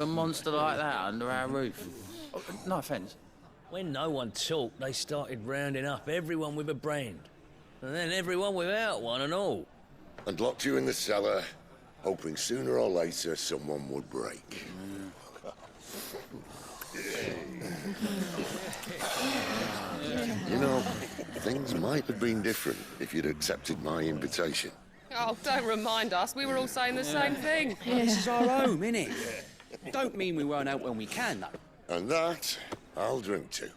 A monster like that under our roof. Oh, no offence. When no one talked, they started rounding up everyone with a brand. And then everyone without one and all. And locked you in the cellar, hoping sooner or later someone would break. You know, things might have been different if you'd accepted my invitation. Oh, don't remind us. We were all saying the same thing. Well, this is our home, innit? Don't mean we won't out when we can, though. And that, I'll drink to.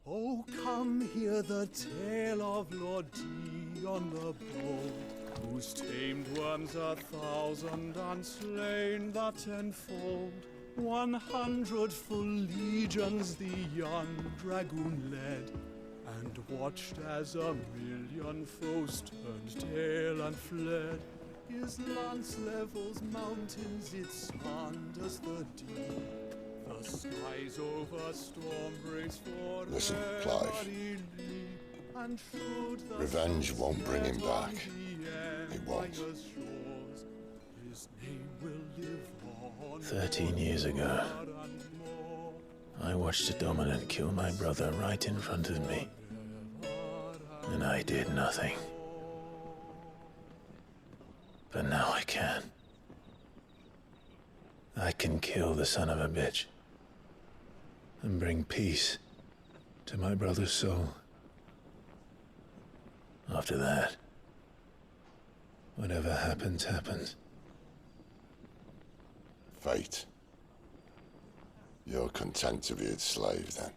Oh, come hear the tale of Lord Dion the Bold, whose tamed worms 1,000 and slain the tenfold. 100 full legions the young dragoon led, and watched as 1,000,000 foes turned tail and fled. His lance levels mountains, it sanders the deep. The skies over storm breaks for Listen, Clive. and Revenge won't bring him back. It won't. His name will live on 13 years ago, I watched a dominant kill my brother right in front of me, and I did nothing. But now I can. I can kill the son of a bitch and bring peace to my brother's soul. After that, whatever happens, happens. Fate. You're content to be its slave, then?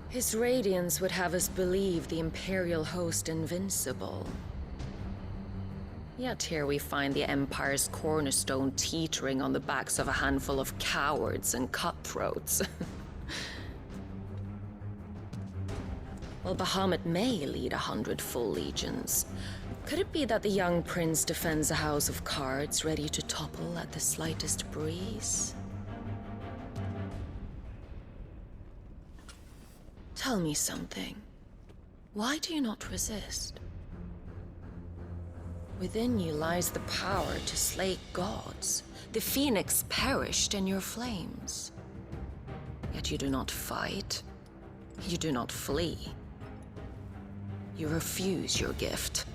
His radiance would have us believe the Imperial host invincible. Yet here we find the Empire's cornerstone teetering on the backs of a handful of cowards and cutthroats. Well, Bahamut may lead 100 full legions. Could it be that the young prince defends a house of cards ready to topple at the slightest breeze? Tell me something. Why do you not resist? Within you lies the power to slay gods. The phoenix perished in your flames. Yet you do not fight. You do not flee. You refuse your gift.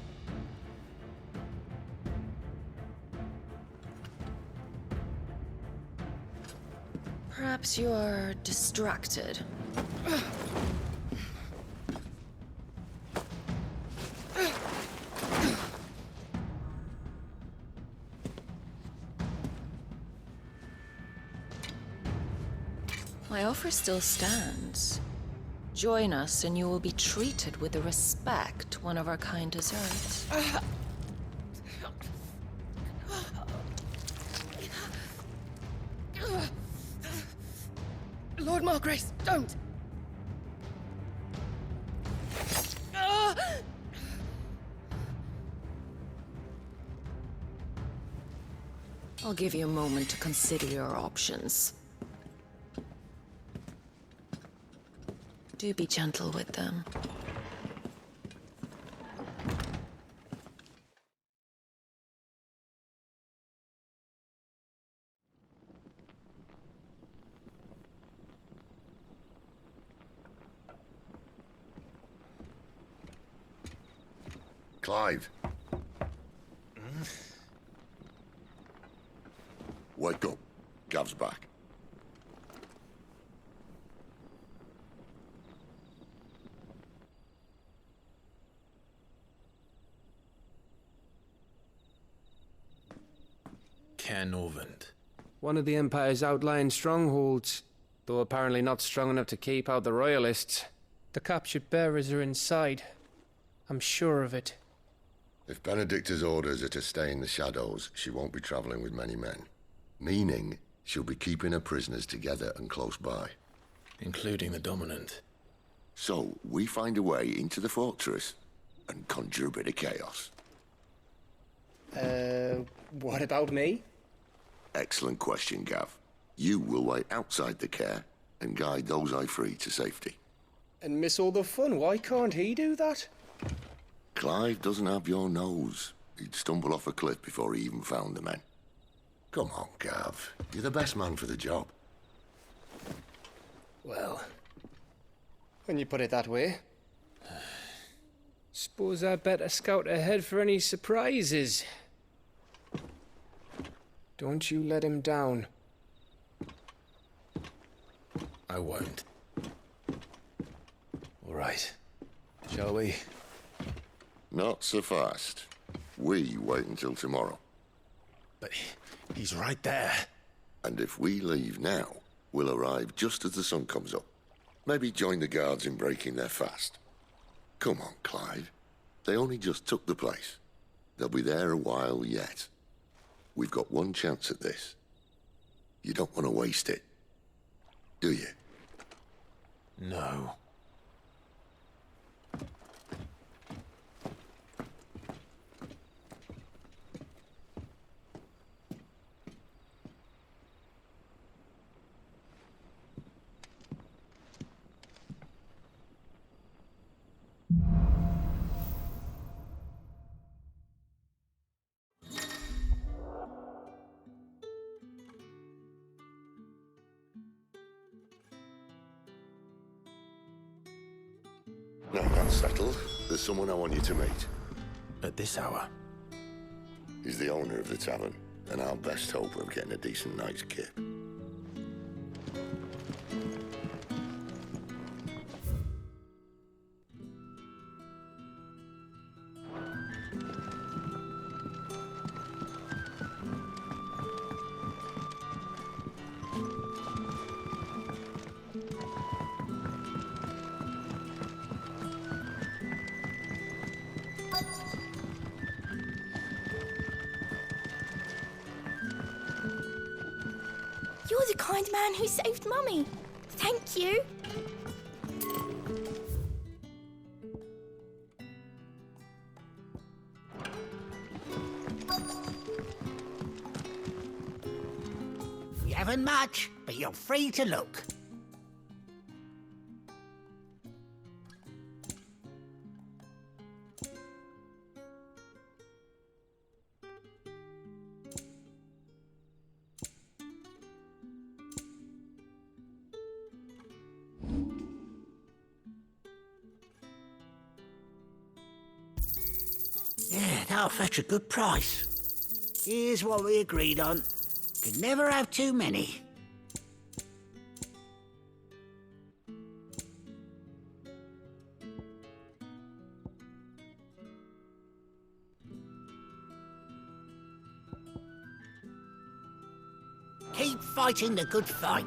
Perhaps you are distracted. My offer still stands. Join us and you will be treated with the respect one of our kind deserves. Lord Margrace, don't! I'll give you a moment to consider your options. Do be gentle with them. Clive. Wake up. Gav's back. Canovant. One of the Empire's outlying strongholds, though apparently not strong enough to keep out the Royalists. The captured bearers are inside. I'm sure of it. If Benedicta's orders are to stay in the shadows, she won't be traveling with many men. Meaning, she'll be keeping her prisoners together and close by. including the dominant. So, we find a way into the fortress and conjure a bit of chaos. What about me? Excellent question, Gav. You will wait outside the care and guide those I free to safety. And miss all the fun. Why can't he do that? Clive doesn't have your nose. He'd stumble off a cliff before he even found the men. Come on, Gav. You're the best man for the job. Well, when you put it that way. Suppose I'd better scout ahead for any surprises. Don't you let him down. I won't. All right. Shall we? Not so fast. We wait until tomorrow. But he's right there. And if we leave now, we'll arrive just as the sun comes up. Maybe join the guards in breaking their fast. Come on, Clive. They only just took the place. They'll be there a while yet. We've got one chance at this. You don't want to waste it, do you? No. Now that's settled. There's someone I want you to meet. At this hour? He's the owner of the tavern, and our best hope of getting a decent night's kip. You're the kind man who saved Mummy. Thank you. You haven't much, but you're free to look. Yeah, that'll fetch a good price. Here's what we agreed on. Could never have too many. Keep fighting the good fight.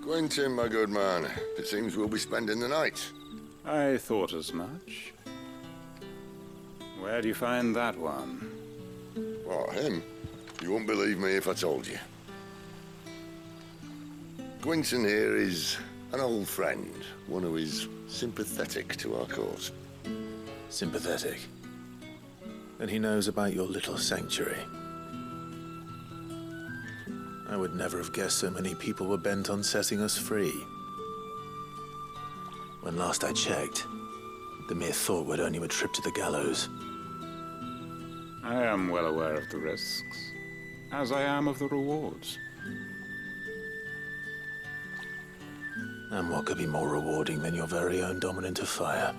Quentin, my good man. It seems we'll be spending the night. I thought as much. Where do you find that one? What, him? You wouldn't believe me if I told you. Quentin here is an old friend, one who is sympathetic to our cause. Sympathetic. And he knows about your little sanctuary. I would never have guessed so many people were bent on setting us free. When last I checked, the mere thought would earn you a trip to the gallows. I am well aware of the risks, as I am of the rewards. And what could be more rewarding than your very own dominant of fire?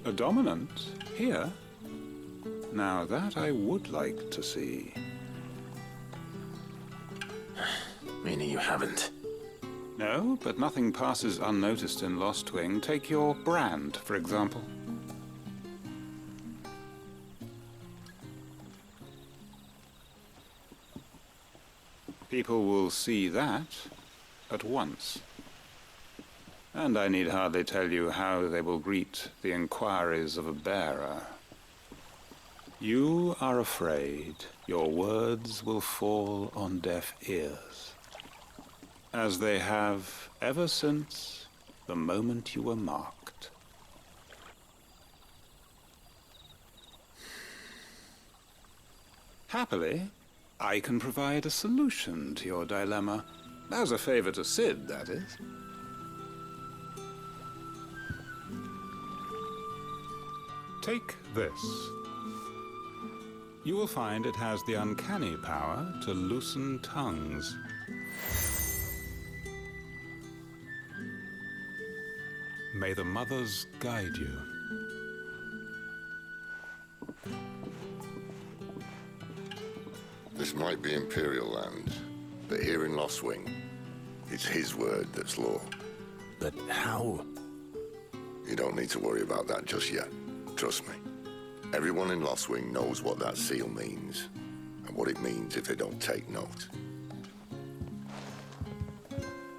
A dominant? Here? Now that I would like to see. Meaning you haven't? No, but nothing passes unnoticed in Lostwing. Take your brand, for example. People will see that at once. And I need hardly tell you how they will greet the inquiries of a bearer. You are afraid your words will fall on deaf ears, as they have ever since the moment you were marked. Happily, I can provide a solution to your dilemma, as a favor to Sid, that is. Take this. You will find it has the uncanny power to loosen tongues. May the mothers guide you. This might be Imperial land, but here in Lostwing, it's his word that's law. But how? You don't need to worry about that just yet. Trust me. Everyone in Lostwing knows what that seal means, and what it means if they don't take note.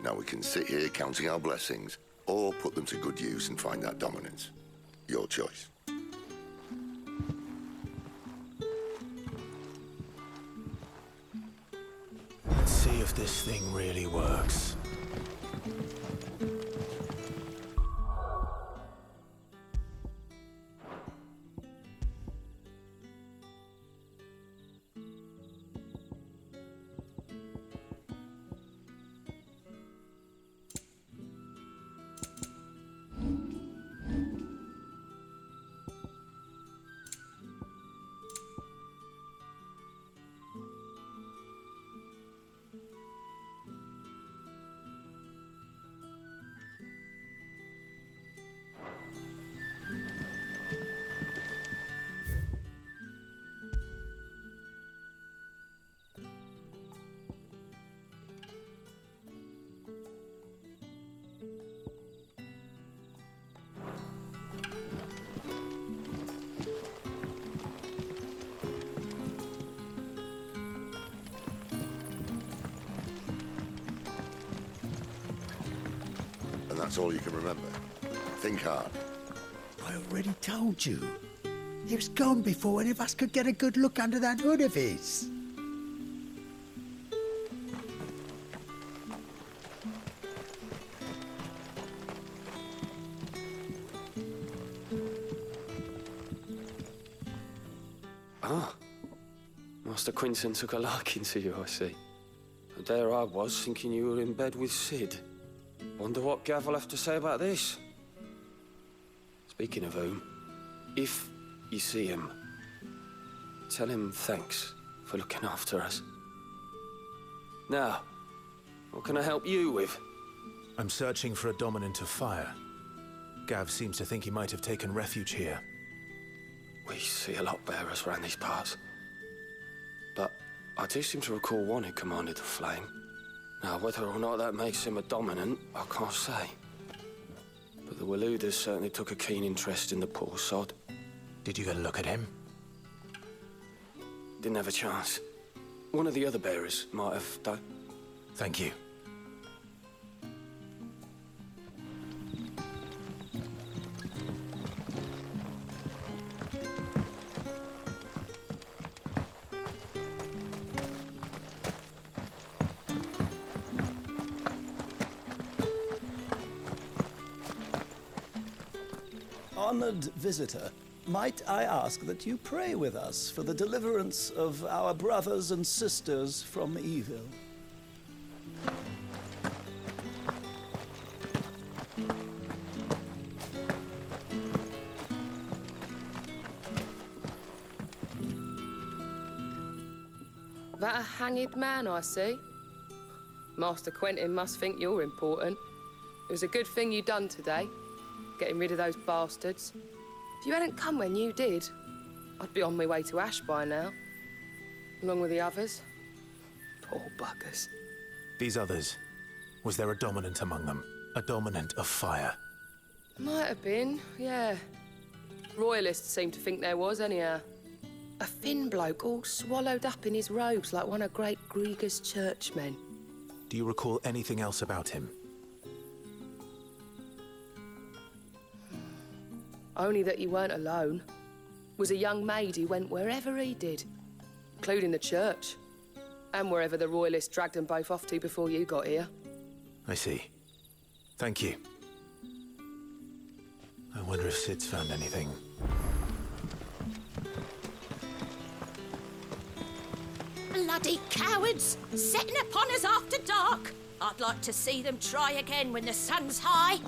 Now we can sit here counting our blessings, or put them to good use and find that dominance. Your choice. Let's see if this thing really works. And that's all you can remember. Think hard. I already told you. He was gone before any of us could get a good look under that hood of his. Ah. Master Quinton took a liking to you, I see. And there I was, thinking you were in bed with Sid. Wonder what Gav will have to say about this. Speaking of whom, if you see him, tell him thanks for looking after us. Now, what can I help you with? I'm searching for a dominant of fire. Gav seems to think he might have taken refuge here. We see a lot bearers around these parts. But I do seem to recall one who commanded the flame. Now, whether or not that makes him a dominant, I can't say. But the Waluders certainly took a keen interest in the poor sod. Did you get a look at him? Didn't have a chance. One of the other bearers might have, though. Thank you. Honored visitor, might I ask that you pray with us for the deliverance of our brothers and sisters from evil? That a hanged man I see? Master Quentin must think you're important. It was a good thing you done today, getting rid of those bastards. If you hadn't come when you did, I'd be on my way to Ash by now, along with the others. Poor buggers. These others, was there a dominant among them? A dominant of fire? Might have been, yeah. Royalists seem to think there was, anyhow. A thin bloke all swallowed up in his robes like one of Great Gregor's churchmen. Do you recall anything else about him? Only that he weren't alone. Was a young maid who went wherever he did, including the church, and wherever the Royalists dragged them both off to before you got here. I see. Thank you. I wonder if Sid's found anything. Bloody cowards! Setting upon us after dark! I'd like to see them try again when the sun's high.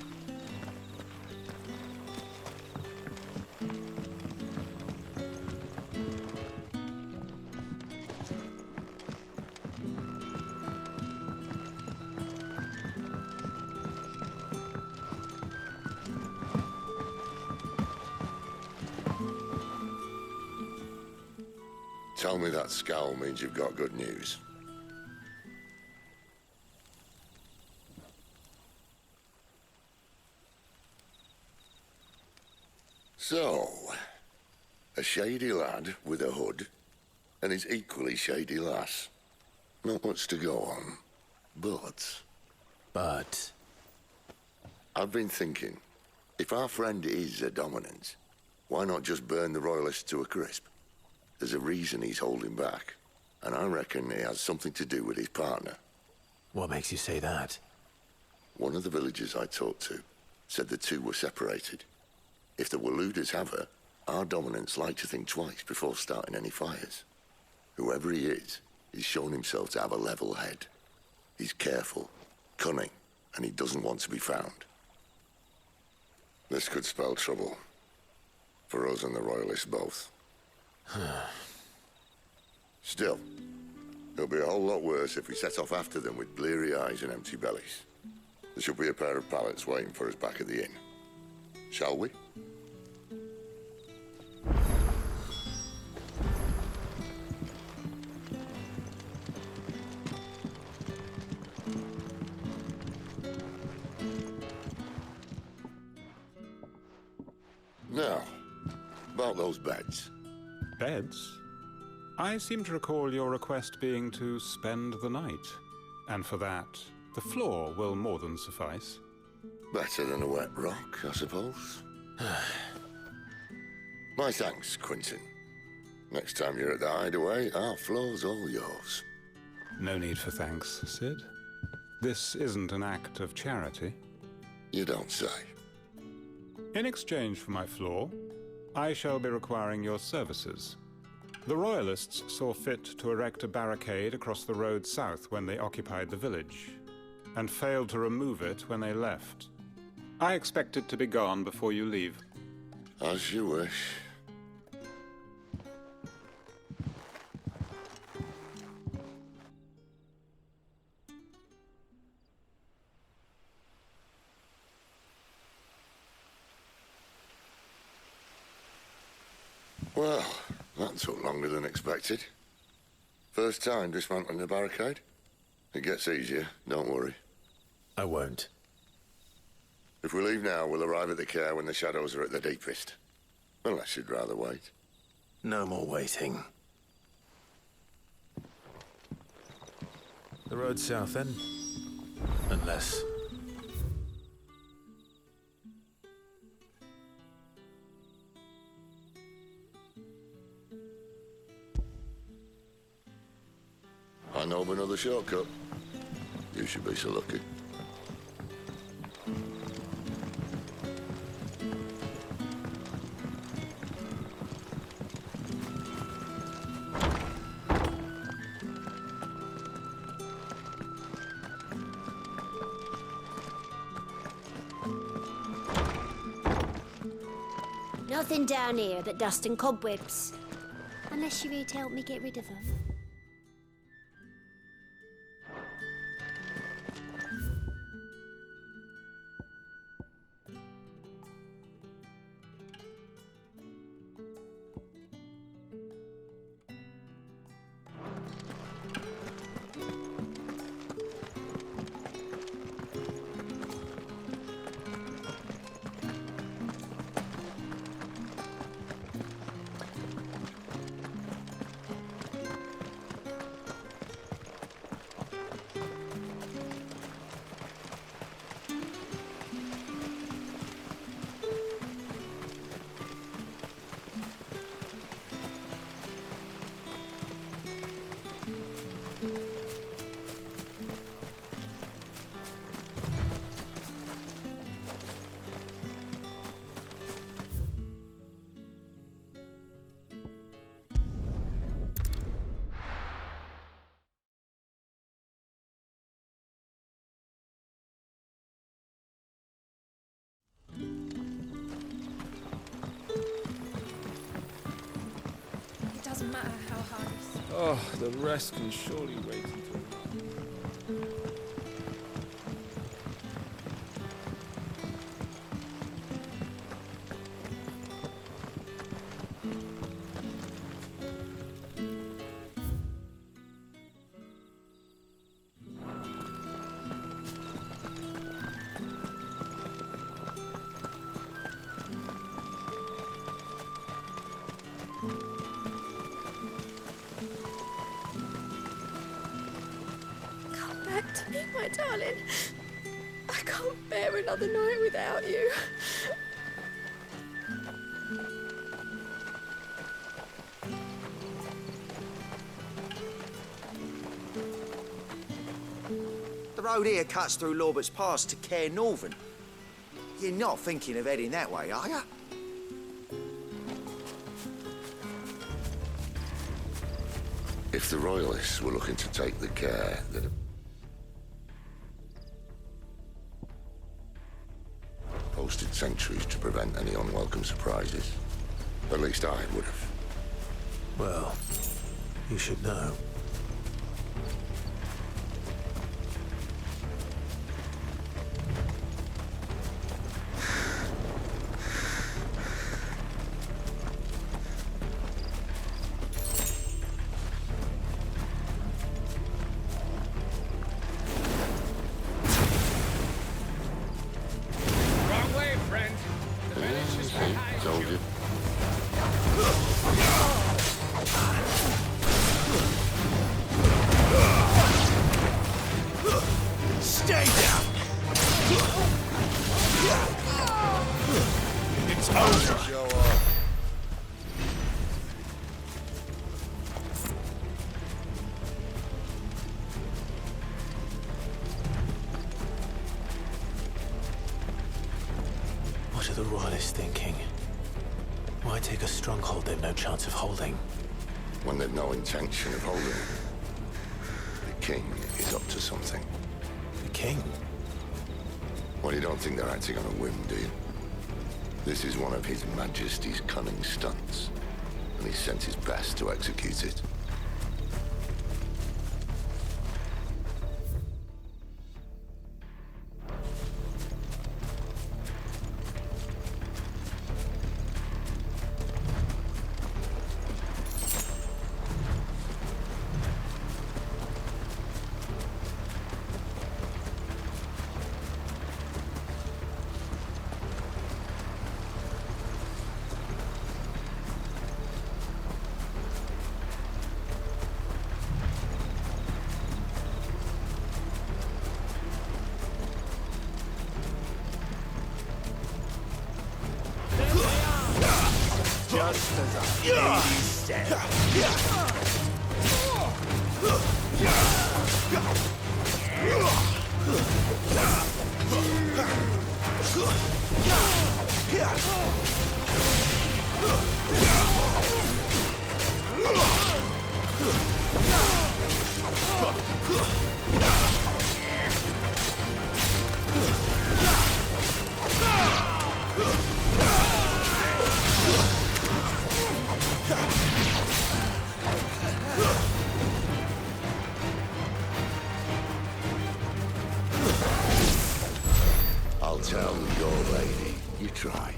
Tell me that scowl means you've got good news. So, a shady lad with a hood, and his equally shady lass. Not much to go on, but... I've been thinking, if our friend is a dominant, why not just burn the Royalists to a crisp? There's a reason he's holding back, and I reckon he has something to do with his partner. What makes you say that? One of the villagers I talked to said the two were separated. If the Waluders have her, our dominants like to think twice before starting any fires. Whoever he is, he's shown himself to have a level head. He's careful, cunning, and he doesn't want to be found. This could spell trouble. For us and the Royalists both. Still, it'll be a whole lot worse if we set off after them with bleary eyes and empty bellies. There should be a pair of pallets waiting for us back at the inn. Shall we? Now, about those beds. Beds? I seem to recall your request being to spend the night. And for that, the floor will more than suffice. Better than a wet rock, I suppose. My thanks, Quinton. Next time you're at the hideaway, our floor's all yours. No need for thanks, Sid. This isn't an act of charity. You don't say. In exchange for my floor, I shall be requiring your services. The Royalists saw fit to erect a barricade across the road south when they occupied the village, and failed to remove it when they left. I expect it to be gone before you leave. As you wish. Well, that took longer than expected. First time dismantling a barricade? It gets easier, don't worry. I won't. If we leave now, we'll arrive at the care when the shadows are at their deepest. Unless you'd rather wait. No more waiting. The road south, then? Unless... I know of another shortcut. You should be so lucky. Nothing down here but dust and cobwebs. Unless you're here to help me get rid of them. matter how hard it's... Oh, the rest can surely wait until... Come back to me, my darling. I can't bear another night without you. The road here cuts through Lorbert's Pass to Care Northern. You're not thinking of heading that way, are you? If the Royalists were looking to take the care that... posted sentries to prevent any unwelcome surprises. At least I would have. Well, you should know. Wrong way, friend. The village is behind Told you. you. Stay down! It's over! What are the Royalists thinking? Why take a stronghold they've no chance of holding? When they've no intention of holding it. The king is up to something. The king? Well, you don't think they're acting on a whim, do you? This is one of His Majesty's cunning stunts, and he's sent his best to execute it. Just as a lady said. I'll tell your lady you tried.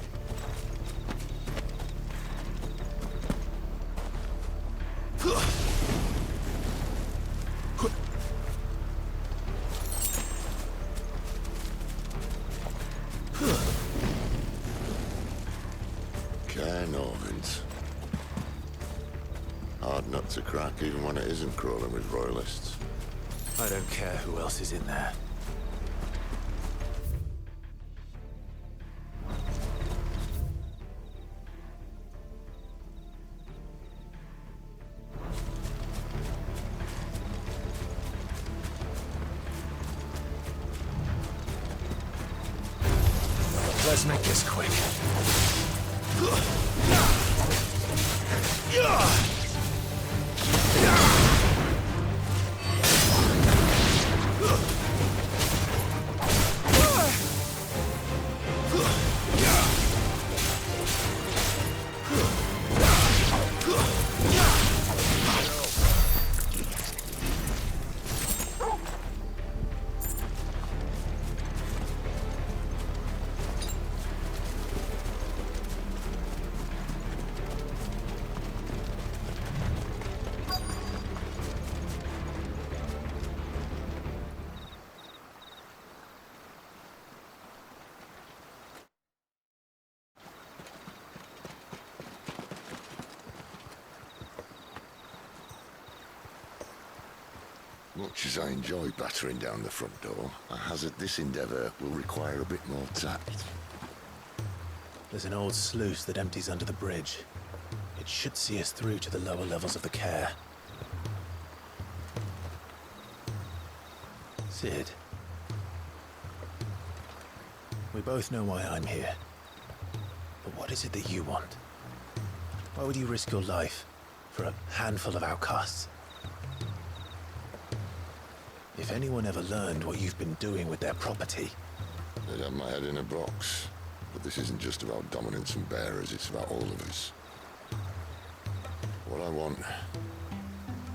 Care Norvins. Hard nut to crack even when it isn't crawling with Royalists. I don't care who else is in there. Let's make this quick. Much as I enjoy battering down the front door, I hazard this endeavour will require a bit more tact. There's an old sluice that empties under the bridge. It should see us through to the lower levels of the care. Sid. We both know why I'm here. But what is it that you want? Why would you risk your life for a handful of outcasts? If anyone ever learned what you've been doing with their property... They'd have my head in a box. But this isn't just about dominance and bearers, it's about all of us. What I want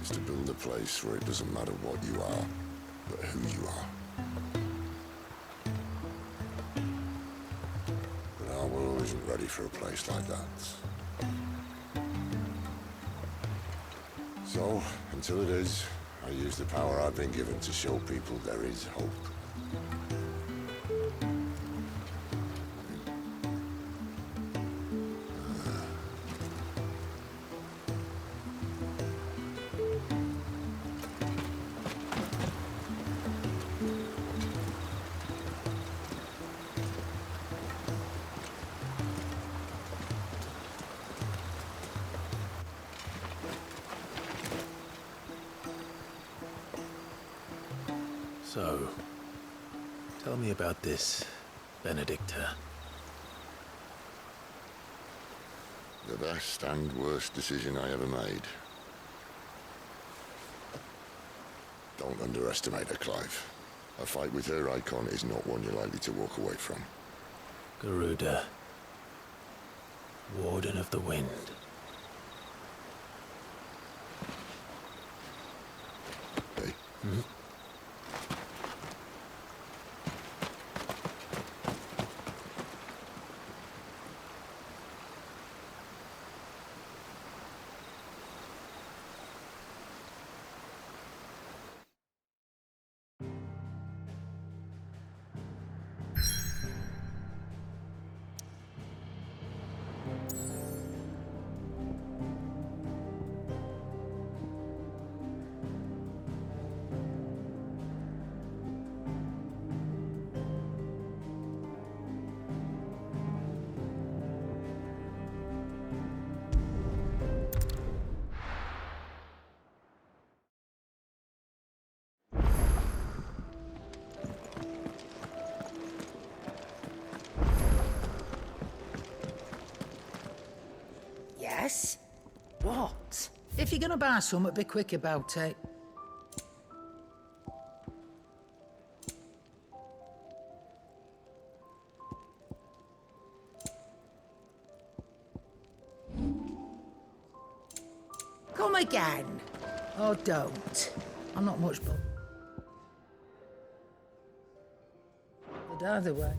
is to build a place where it doesn't matter what you are, but who you are. But our world isn't ready for a place like that. So, until it is, I use the power I've been given to show people there is hope. So, tell me about this, Benedicta. The best and worst decision I ever made. Don't underestimate her, Clive. A fight with her icon is not one you're likely to walk away from. Garuda. Warden of the Wind. Hey? Hmm? Yes? What? If you're gonna buy something, be quick about it. Come again. Or don't. I'm not much but either way.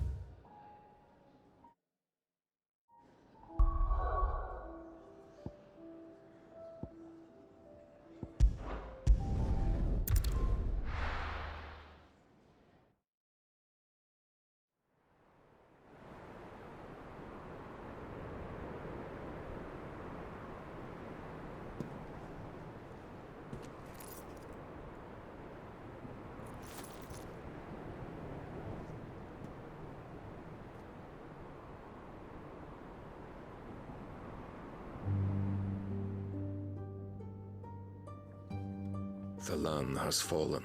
The land has fallen.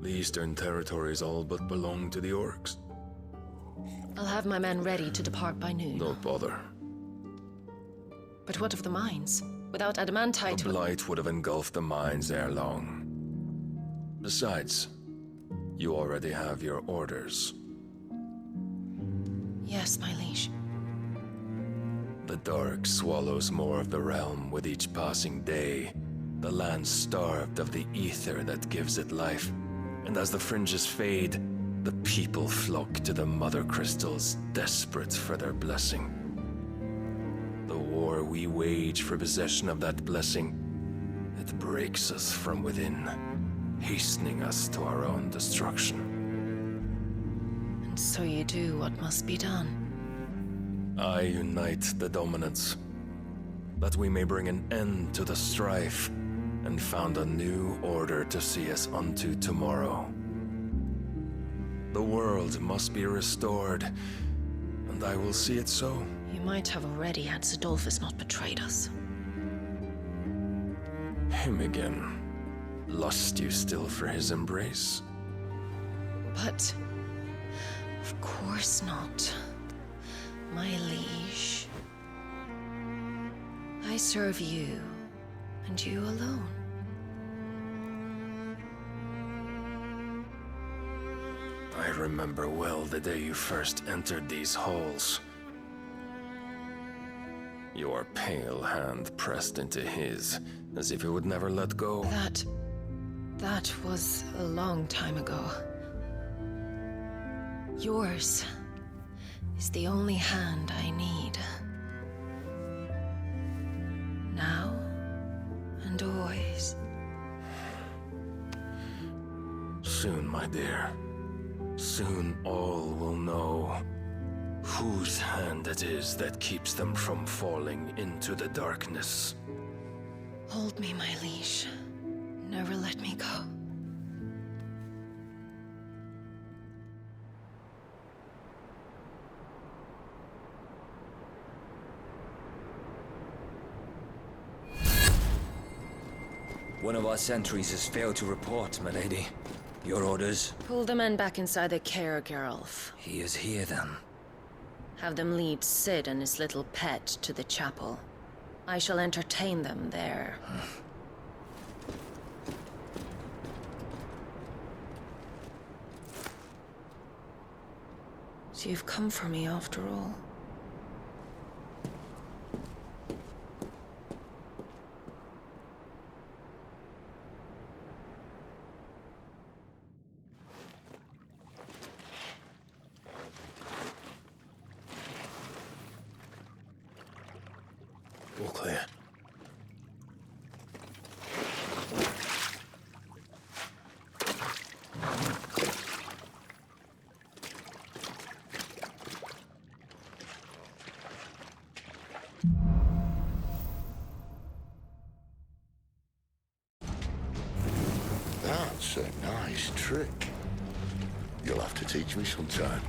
The Eastern Territories all but belong to the Orcs. I'll have my men ready to depart by noon. Don't bother. But what of the mines? Without adamantite... The blight would have engulfed the mines ere long. Besides, you already have your orders. Yes, my liege. The dark swallows more of the realm with each passing day. The land starved of the ether that gives it life. And as the fringes fade, the people flock to the mother crystals, desperate for their blessing. The war we wage for possession of that blessing, it breaks us from within, hastening us to our own destruction. And so you do what must be done. I unite the dominants, that we may bring an end to the strife, and found a new order to see us unto tomorrow. The world must be restored, and I will see it so. You might have already had Adolphus not betrayed us. Him again. Lust you still for his embrace? But of course not, my liege. I serve you, and you alone. I remember well the day you first entered these halls. Your pale hand pressed into his, as if it would never let go. That was a long time ago. Yours is the only hand I need. Now and always. Soon, my dear. Soon all will know whose hand it is that keeps them from falling into the darkness. Hold me, my liege. Never let me go. One of our sentries has failed to report, my lady. Your orders? Pull the men back inside the care, Geralf. He is here, then. Have them lead Sid and his little pet to the chapel. I shall entertain them there. So you've come for me after all. All clear. That's a nice trick. You'll have to teach me sometime.